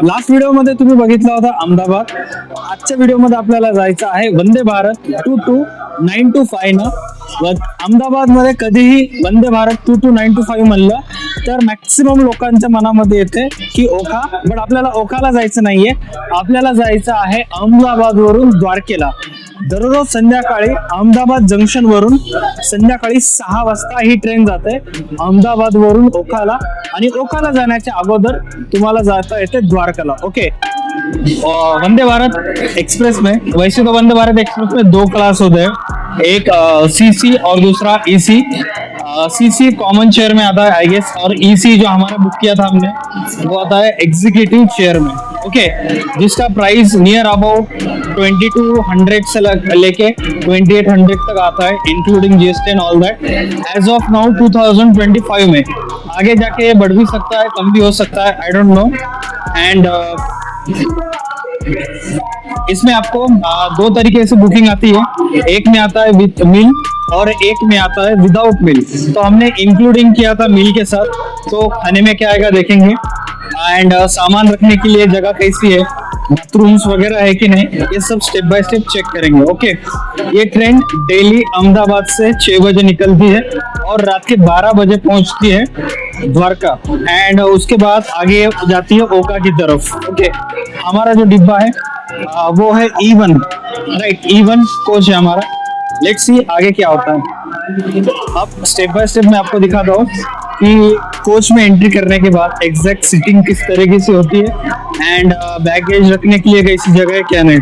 Last video मध्ये तुम्ही बघितला होता अहमदाबाद. आजच्या व्हिडिओ मध्ये आपल्याला जायचं आहे वंदे भारत 22925 न. अहमदाबाद मध्ये कधीही वंदे भारत 22925 म्हणलं तर मॅक्सिमम लोकांच्या मनामध्ये येते की ओखा, बट आपल्याला ओखाला जायचं नाहीये, आपल्याला जायचं आहे अहमदाबाद वरून द्वारकेला. दररोज संध्याकाळी अहमदाबाद जंक्शन वरून संध्याकाळी 6 वाजता ही ट्रेन जाते अहमदाबाद वरून ओखाला, आणि ओखाला जाण्याच्या अगोदर तुम्हाला जाता येते द्वारकाला. ओके. वंदे भारत एक्सप्रेस में, वैसे तो वंदे भारत एक्सप्रेस में 2 क्लास होते हैं, एक सीसी और दूसरा ईसी. सीसी कॉमन चेयर में आता है आई गेस, और ईसी जो हमारा बुक किया था हमने वो आता है एग्जीक्यूटिव चेयर में. ओके. जिसका प्राइस नियर अबाउट 2200 से लेके 2800 तक आता है, including GST and all that. As of now 2025 में, आगे जाके बढ़ भी सकता है, कम भी हो सकता है, आई डोंट नो. एंड इसमें आपको 2 तरीके से बुकिंग आती है. एक में आता है विद मील और एक में आता है विदाउट मील. तो हमने इंक्लूडिंग किया था मील के साथ, तो खाने में क्या आएगा देखेंगे. एंड सामान रखने के लिए जगह कैसी है, बाथरूम्स वगैरह है कि नहीं, ये सब स्टेप बाय स्टेप चेक करेंगे. ओके. ये ट्रेन डेली अहमदाबाद से 6 बजे निकलती है और रात के 12 बजे पहुंचती है द्वारका. एंड उसके बाद आगे जाती है ओखा की तरफ. ओके. हमारा जो डिब्बा है वो है E1, राइट. E1 कोच है हमारा. लेट्स सी आगे क्या होता है. अब स्टेप बाय स्टेप मैं आपको दिखाता हूँ कि कोच में एंट्री करने के बाद एग्जैक्ट सीटिंग किस तरीके से होती है, एंड बैगेज रखने के लिए कैसी जगह है क्या नहीं.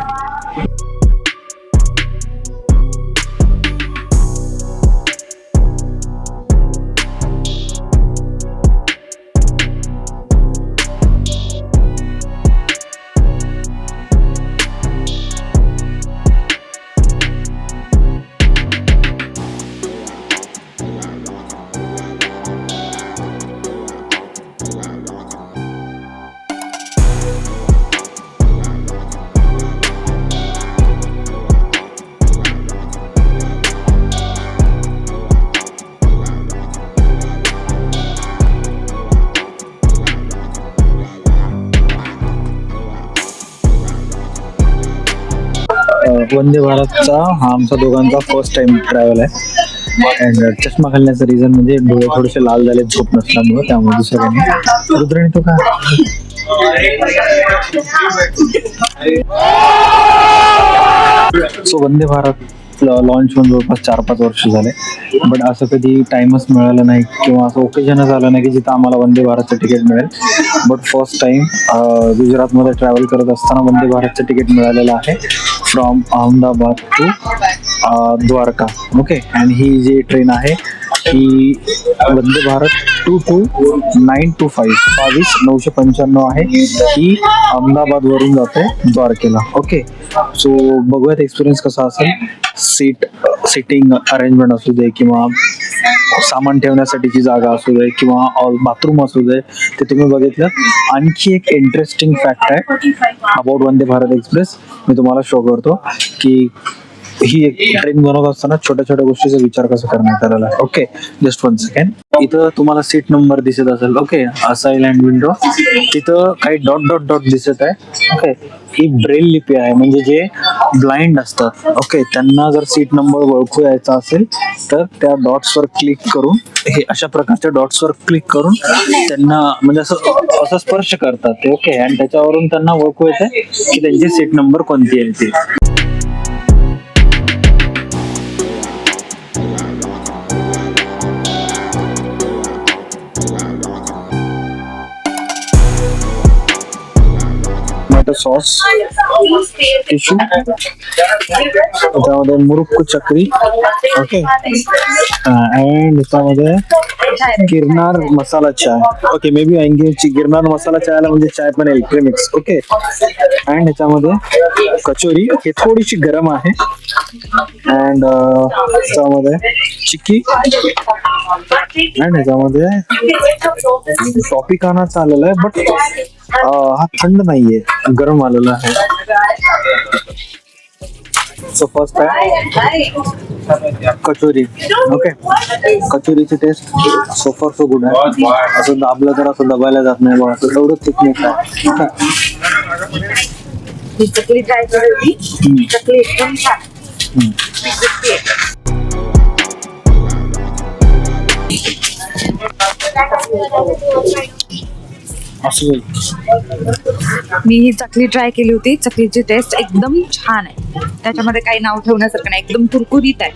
वंदे भारतचा हा आमचा दोघांचा फर्स्ट टाइम ट्रॅव्हल आहे. अँड चष्मा घालण्याचं रिझन म्हणजे डोळे थोडेसे लाल झाले झोप नसल्यामुळे, त्यामुळे दुसरं काही नाही. रुद्राणी तो का सो वंदे भारत लॉन्च होऊन जवळपास 4-5 वर्ष झाले, बट असं कधी टाइमच मिळाला नाही किंवा असं ओकेजनच आलं नाही की जिथं आम्हाला वंदे भारतचं तिकीट मिळेल. बट फर्स्ट टाइम गुजरातमध्ये ट्रॅव्हल करत असताना वंदे भारतचं तिकीट मिळालेलं आहे from Ahmedabad to Dwarka. Okay. And ही जी ट्रेन आहे ही वंदे भारत 22925 22995 आहे. ही अहमदाबाद वरून जाते द्वारकेला. ओके. सो बघूयात एक्सपिरियन्स कसा असेल. सिटिंग अरेंजमेंट असू दे किंवा सामान ठेवण्यासाठीची जागा असू दे किंवा बाथरूम असू दे, ते तुम्ही बघितलं. आणखी एक इंटरेस्टिंग फॅक्ट आहे अबाउट वंदे भारत एक्सप्रेस, मी तुम्हाला शो करतो की ही एक ट्रेन बनवत असताना छोट्या छोट्या गोष्टीचा विचार कसा करण्यात आलेला आहे. ओके. Just 1 second. इथं तुम्हाला सीट नंबर दिसत असेल. ओके. Aisle and window. तिथं काही डॉट डॉट डॉट दिसत आहे. ओके. ही ब्रेल लिपी आहे, म्हणजे जे ब्लाइंड असतात, ओके, त्यांना जर सीट नंबर ओळखू यायचा असेल तर त्या डॉट्सवर क्लिक करून, हे अशा प्रकारच्या डॉट्सवर क्लिक करून त्यांना म्हणजे असं स्पर्श करतात ते. ओके. आणि त्याच्यावरून त्यांना ओळखू येते की त्यांची सीट नंबर कोणती आहे ती. सॉस, टिश्यू, त्यामध्ये मुरुक्कू चक्री. ओके. अँड त्यामध्ये गिरनार मसाला चाय. ओके. मे बी आणखी गिरनार मसाला चायला म्हणजे चाय पण येईल प्रेमिक्स. ओके. अँड ह्याच्यामध्ये कचोरी, हे थोडीशी गरम आहे. अँड त्यामध्ये चिक्की, अँड ह्याच्यामध्ये टॉपिकाना आलेला आहे, बट हा थंड नाहीये, गरम आलेला आहे. सो फर्स्ट आहे कचोरी. ओके. कचोरीची टेस्ट सो फार सो गुड आहे. असं दाबलं तर असं दबायला जात नाही बघा, एवढं थिकनेस आहे. ही चकली ट्राय केली होती. चकली एकदम छान. मी ही चकली ट्राय केली होती. चकलीची टेस्ट एकदम छान आहे. त्याच्यामध्ये काही नाव ठेवण्यासारखं नाही. एकदम कुरकुरीत आहे.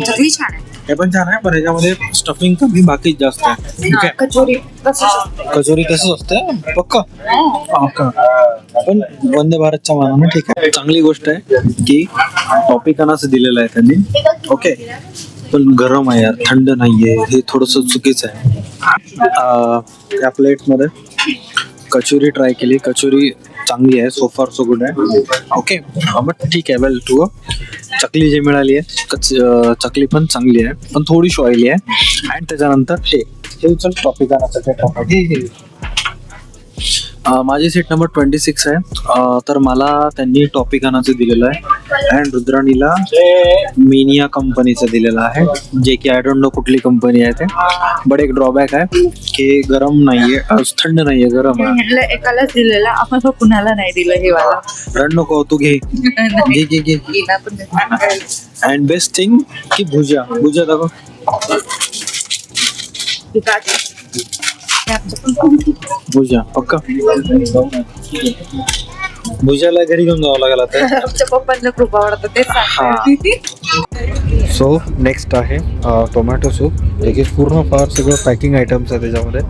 चकली छान आहे. हे पण छान आहे, पण याच्यामध्ये स्टफिंग कमी बाकी जास्त आहे. ठीक आहे. कचोरी तसंच. कचोरी तसंच असतं पक्का. पण वंदे भारतच्या मानाने ठीक आहे. चांगली गोष्ट आहे की टॉपिक असं दिलेलं आहे त्यांनी. ओके, पण गरम आहे यार, थंड नाहीये, हे थोडस चुकीचं आहे. त्या प्लेटमध्ये कचोरी ट्राय केली. कचोरी चांगली आहे, सो फार सो गुड आहे. ओके, बट ठीक आहे, वेल टू. चकली जी मिळाली आहे चकली पण चांगली आहे, पण थोडीशी ऑइली आहे. अँड त्याच्यानंतर हे चल टॉपिक माझी सीट नंबर 26 आहे. तर मला त्यांनी टॉपिक आणायचं दिलेलं आहे अँड रुद्राणीला मेनिया कंपनीचं दिलेलं आहे, जे की आय डोंट नो कुठली कंपनी आहे ते. बट एक ड्रॉबॅक आहे की गरम नाहीये, थंड नाहीये, गरम आहे. एकालाच दिलेला, आपण कुणाला नाही दिलं हे वाला. रड नको, तू घे घे घे घे. अँड बेस्ट थिंग की भुजा दाखव. भुजा पक्का. भुजाला घरी घेऊन जावं लागेल आता. आमच्या पप्पांना खूप आवडतं ते सांगते. सो नेक्स्ट आहे टोमॅटो सूप, जे की पूर्ण फार सगळं पॅकिंग आयटम्स आहे त्याच्यामध्ये.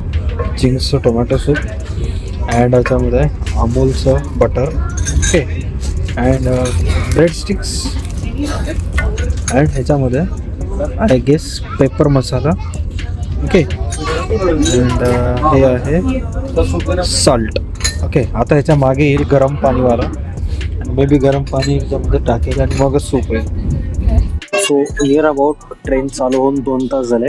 चिंग्सचं टोमॅटो सूप अँड याच्यामध्ये अमूलचं butter. Okay, and bread sticks and ह्याच्यामध्ये I guess pepper masala. Okay, and हे आहे सॉल्ट. ओके, आता ह्याच्या मागे येईल गरम पाणीवाला, मे बी गरम पाणी ह्याच्यामध्ये टाकेल आणि मगच सूप येईल. सो नियर अबाउट ट्रेन चालू होऊन 2 तास झाले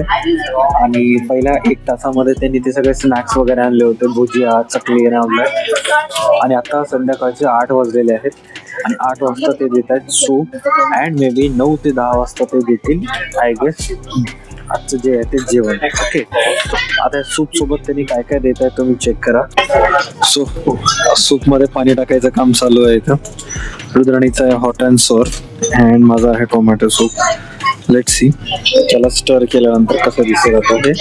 आणि पहिल्या 1 तासामध्ये त्यांनी ते सगळे स्नॅक्स वगैरे आणले होते, भुजिया, चकली आणलं. आणि आता संध्याकाळचे 8 वाजलेले आहेत आणि 8 वाजता ते देत आहेत सूप. अँड मे बी 9 ते 10 वाजता ते देतील आय गेस आजचं जे आहे ते जेवण. ओके, आता सूप सोबत त्यांनी काय काय देत आहे तुम्ही चेक करा. सो सूप मध्ये पाणी टाकायचं काम चालू आहे इथं. रुद्राणीचं आहे हॉट अँड सोअर अँड माझा आहे टोमॅटो सूप. लेट्स सी त्याला स्टर केल्यानंतर कसं दिसत आता ते.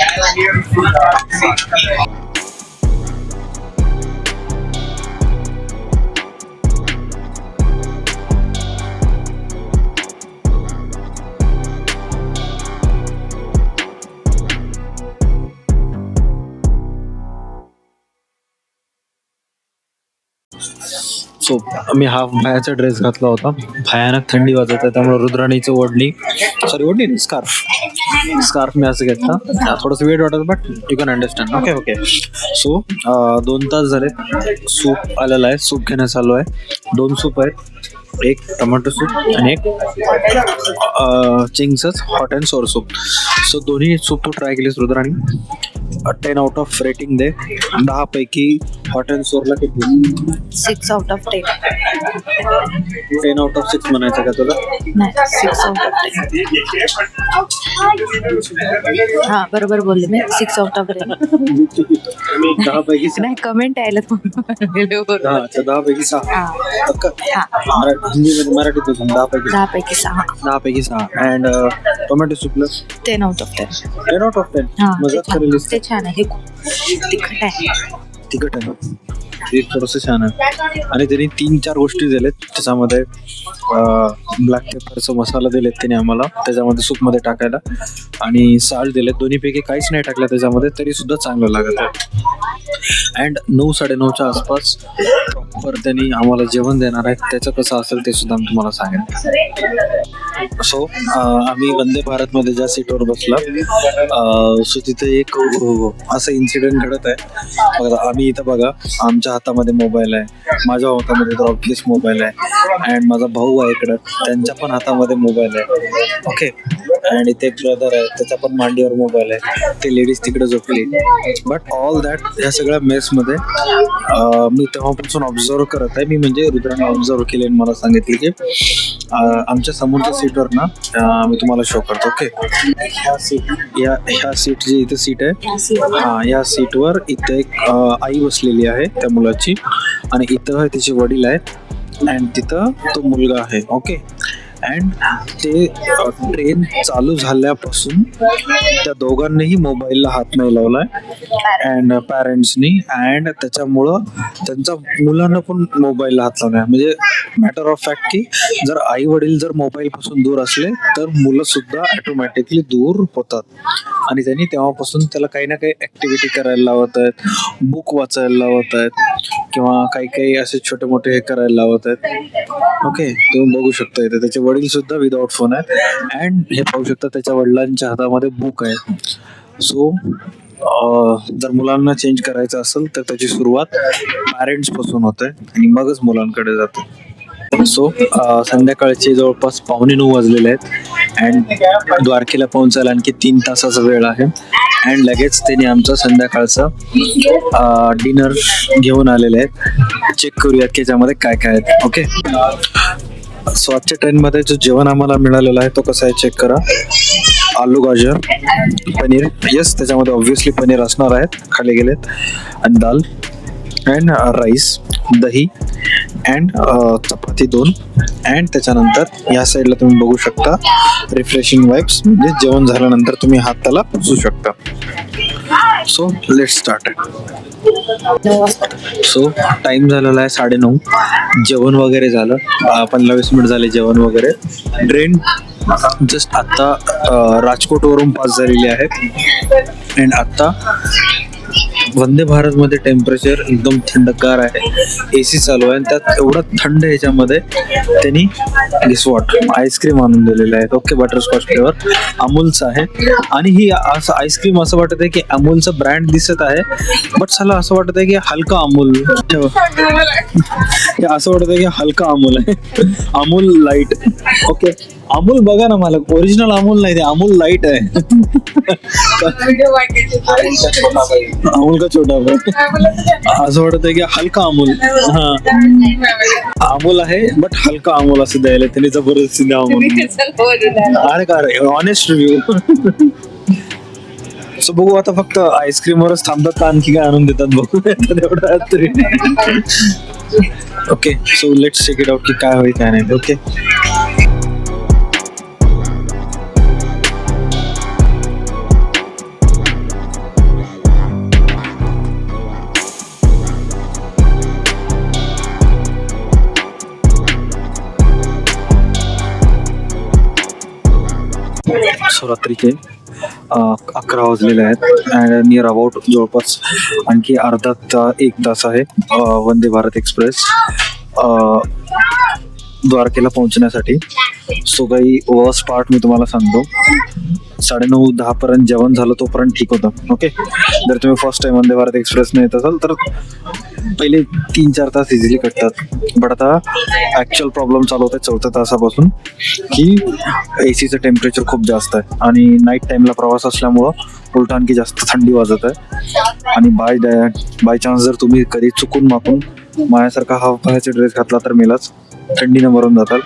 सो मी हाफ भायाचा ड्रेस घातला होता. भयानक थंडी वाजत आहे, त्यामुळे रुद्राणीचं ओढणी स्कार्फ मी असं घेतला. थोडंसं वेट वाटत, but you can understand. Okay okay. So 2 तास झाले, सूप आलेला आहे, सूप घेणं चालू आहे. 2 सूप आहेत, एक टोमॅटो सूप आणि एक चिंग्सच hot and sour soup. So दोन्ही सूप तू ट्राय केलीस रुद्राणी. 10 आउट ऑफ रेटिंग दे. 10 पैकी हॉट अँड सोअरला किती? 6 आउट ऑफ 10. 10 आउट ऑफ 6 म्हणायचं का तुला? नाही, 6 आउट ऑफ 10. हा, बरोबर बोलले मी. 6 आउट ऑफ 10. 10 पैकी 6. नाही, कमेंट यायला 10 पैकी 6. मराठीत 10 पैकी 10 पैकी 6. 10 पैकी 6. अँड टोमॅटो सूपला 10 आउट ऑफ 10. 10 out of 10. हा, मजाच करेल. ते छान आहे. हे तिखट आहे. तिखट आहे ना, ते थोडंसं छान आहे. आणि त्यांनी 3-4 गोष्टी दिलेत त्याच्यामध्ये. ब्लॅक पेपरचा मसाला दिलेत त्याने आम्हाला त्याच्यामध्ये सूपमध्ये टाकायला, आणि साल्ट दिलेत. दोन्हीपैकी काहीच नाही टाकलं त्याच्यामध्ये, तरी सुद्धा चांगलं लागत आहे. अँड 9-9:30च्या आसपास प्रॉपर त्यांनी आम्हाला जेवण देणार आहे. त्याचं कसं असेल ते सुद्धा मी तुम्हाला सांगेन. सो आम्ही वंदे भारतमध्ये ज्या सीटवर बसला, सो तिथे एक असं इन्सिडेंट घडत आहे. बघा, आम्ही इथं बघा, आमच्या हातामध्ये मोबाईल आहे, माझ्या हातामध्ये तर ऑब्वियस मोबाईल आहे, अँड माझा भाऊ आहे इकडं, त्यांच्या पण हातामध्ये मोबाईल आहे. ओके, अँड इथे एक ब्रदर आहे, त्याच्या पण मांडीवर मोबाईल आहे, ते लेडीज तिकडे झोपली. बट ऑल दॅट, ह्या सगळ्या मेसमध्ये मी तेव्हापासून ऑब्झर्व करत आहे. मी म्हणजे रुद्राने ऑब्झर्व केले आणि मला सांगितले की आमच्या समोरच्या सीटवर ना मी तुम्हाला शो करतो. ओके, ह्या सीट जी इथे सीट आहे, या सीटवर इथे एक आई बसलेली आहे त्या मुलाची, आणि इथं तिचे वडील आहेत, अँड तिथं तो मुलगा आहे. ओके, अँड ते ट्रेन चालू झाल्यापासून त्या दोघांनीही मोबाईलला हात नाही लावलाय, अँड पॅरेंट्सनी, अँड त्याच्यामुळं त्यांच्या मुलांना पण मोबाईलला हात लावलाय. म्हणजे मॅटर ऑफ फॅक्ट की जर आई वडील जर मोबाईल पासून दूर असले तर मुलं सुद्धा ऑटोमॅटिकली दूर होतात, आणि त्यांनी तेव्हापासून त्याला काही ना काही ऍक्टिव्हिटी करायला लावत आहेत, बुक वाचायला लावत आहेत, किंवा काही काही असे छोटे मोठे हे करायला लावत आहेत. ओके, तुम्ही बघू शकता इथे त्याचे वडील सुद्धा विदाउट फोन आहेत, अँड हे पाहू शकता त्याच्या वडिलांच्या हातामध्ये बुक आहे. सो जर मुलांना चेंज करायचं असेल तर त्याची सुरुवात पॅरेंट्स पासून होते आणि मगच मुलांकडे जाते. सो संध्याकाळचे जवळपास 8:45 वाजलेले आहेत, अँड द्वारकेला पोहोचायला आणखी 3 तासाचा वेळ आहे, अँड लगेच त्यांनी आमचं संध्याकाळचं डिनर घेऊन आलेले आहेत. चेक करूयात की याच्यामध्ये काय काय आहेत. ओके, सो आजच्या ट्रेनमध्ये जो जेवण आम्हाला मिळालेला आहे तो कसा आहे चेक करा. आलू गाजर, पनीर, येस त्याच्यामध्ये ऑब्व्हियसली पनीर असणार आहेत, खाली गेलेत, आणि दाल, अँड राईस, दही, अँड चपाती 2, अँड त्याच्यानंतर या साईडला तुम्ही बघू शकता रिफ्रेशिंग वाईप्स, म्हणजे जेवण झाल्यानंतर तुम्ही हात त्याला पुसू शकता. So let's start. So time झालेला आहे 9:30. जेवण वगैरे झालं, 15-20 मिनिट झाले जेवण वगैरे. ट्रेन जस्ट आत्ता राजकोटवरून पास झालेली आहे, अँड आत्ता वंदे भारतमध्ये टेम्परेचर एकदम थंडगार आहे, AC चालू आहे, आणि त्यात एवढं थंड ह्याच्यामध्ये त्यांनी वॉट आईस्क्रीम आणून दिलेलं आहे. ओके, बटरस्कॉच फ्लेवर अमूलचं आहे, आणि ही असं आईस्क्रीम असं वाटत आहे की अमूलचं ब्रँड दिसत आहे, बट मला असं वाटत आहे की हलका अमूल, असं वाटत आहे की हलका अमूल आहे, अमूल लाईट. ओके, अमूल बघा ना, मला ओरिजिनल अमूल नाही, ते अमूल लाईट आहे. अमूल का छोटा असं वाटत आहे की हलका अमूल. हा, अमूल आहे बट हलका अमूल असं द्यायला त्यांनी जबरदस्ती द्या अमूल. अरे का रे, ऑनेस्ट रिव्ह्यू. सो बघू आता, फक्त आईस्क्रीमवरच थांबतात का आणखी काय आणून देतात बघू तेवढा तरी. Okay, so let's check it out की काय होईल काय नाही. ओके, सो रात्रीचे 11 वाजलेले आहेत, अँड नियर अबाउट जवळपास आणखी अर्धा 1 तास आहे वंदे भारत एक्सप्रेस द्वारकेला पोहोचण्यासाठी. सो काही वर्स्ट पार्ट मी तुम्हाला सांगतो. 9:30-10 पर्यंत जेवण झालं तोपर्यंत ठीक होतं. ओके, जर तुम्ही फर्स्ट टाइम वंदे भारत एक्सप्रेसने येत असाल तर पहिले 3-4 तास इझिली कटतात, बट आता ॲक्च्युअल प्रॉब्लेम चालू होत आहे 4थ्या तासापासून की ACचं टेम्परेचर खूप जास्त आहे, आणि नाईट टाईमला प्रवास असल्यामुळं उलट आणखी जास्त थंडी वाजत आहे. आणि बाय चान्स जर तुम्ही कधी चुकून माकून माझ्यासारखा हाफ बाहेरचा ड्रेस घातला तर मेलाच, थंडीनं मरून जाताल.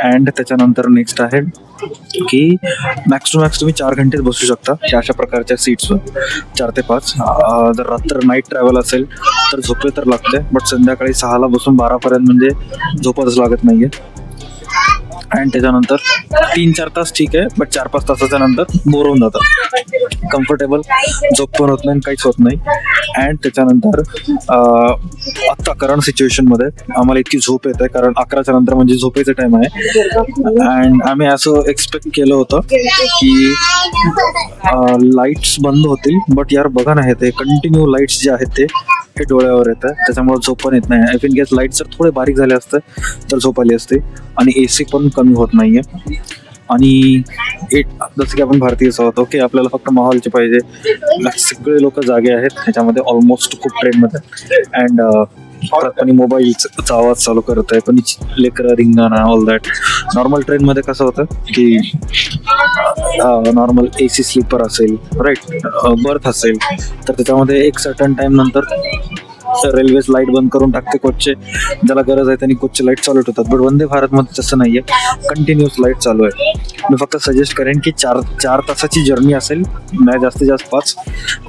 अँड त्याच्यानंतर नेक्स्ट आहे की मॅक्स टू मॅक्स तुम्ही 4 घंटेच बसू शकता अशा प्रकारच्या सीट्सवर, 4 ते 5. जर रात्र नाईट ट्रॅव्हल असेल तर झोपे तर लागते, बट संध्याकाळी 6ला बसून 12पर्यंत म्हणजे झोपच लागत नाहीये. अँड त्याच्यानंतर 3-4 तास ठीक आहे, बट 4-5 तासाच्या नंतर बोर होऊन जातात. कम्फर्टेबल झोप पण होत नाही, काहीच होत नाही. अँड त्याच्यानंतर आत्ता करंट सिच्युएशनमध्ये आम्हाला इतकी झोप येत आहे, कारण 11च्या नंतर म्हणजे झोपेचा टाइम आहे. अँड आम्ही असं एक्सपेक्ट केलं होतं की लाईट्स बंद होतील, बट यार बघा ना, हे ते कंटिन्यू लाईट्स जे आहेत हे डोळ्यावर येतं, त्याच्यामुळे झोप पण येत नाही. आय थिंक लाईट जर थोडे बारीक झाले असते तर झोप आली असते. आणि AC पण कमी होत नाहीये. आणि जसं की आपण भारतीय आहोत, ओके, आपल्याला फक्त माहोलचे पाहिजे. सगळे लोक जागे आहेत त्याच्यामध्ये ऑलमोस्ट खूप ट्रेनमध्ये. अँड परत मोबाईलचा आवाज चालू करत आहे, पण लेकरं, रिंगाणा, ऑल दॅट. नॉर्मल ट्रेनमध्ये कसं होतं की नॉर्मल AC स्लीपर असेल, राईट, बर्थ असेल, तर त्याच्यामध्ये एक सर्टन टाइम नंतर रेल्वेज लाईट बंद करून टाकते कोचचे, ज्याला गरज आहे त्यांनी कोचचे लाईट चालू ठेवतात. बट वंदे भारतमध्ये तसं नाहीये, कंटिन्युअस लाईट चालू आहे. मी फक्त सजेस्ट करेन की 4 तासाची जर्नी असेल, नाही जास्तीत जास्त 5,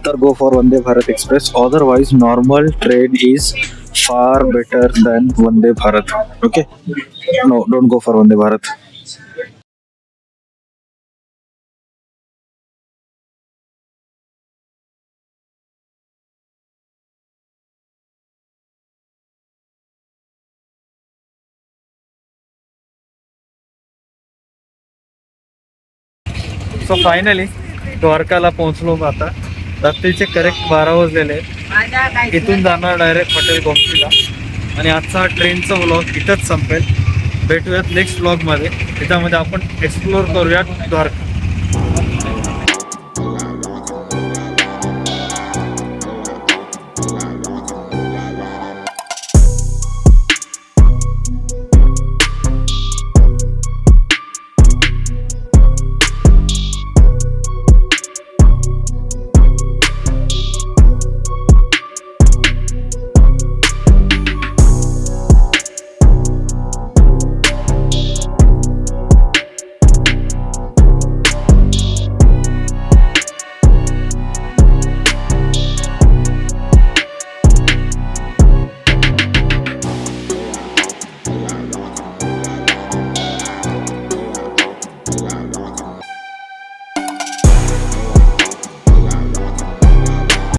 तर go for Vande Bharat express. Otherwise normal train is far better than Vande Bharat. Okay, no, don't go for Vande Bharat. So finally द्वारकाला पोहोचलो आता. रात्रीचे करेक्ट 12 वाजलेले आहेत. इथून जाणार डायरेक्ट हॉटेल गोमतीला. आणि आजचा हा ट्रेनचा व्लॉग इथंच संपेल. भेटूयात नेक्स्ट व्लॉगमध्ये. त्याच्यामध्ये आपण एक्सप्लोर करूयात द्वारका.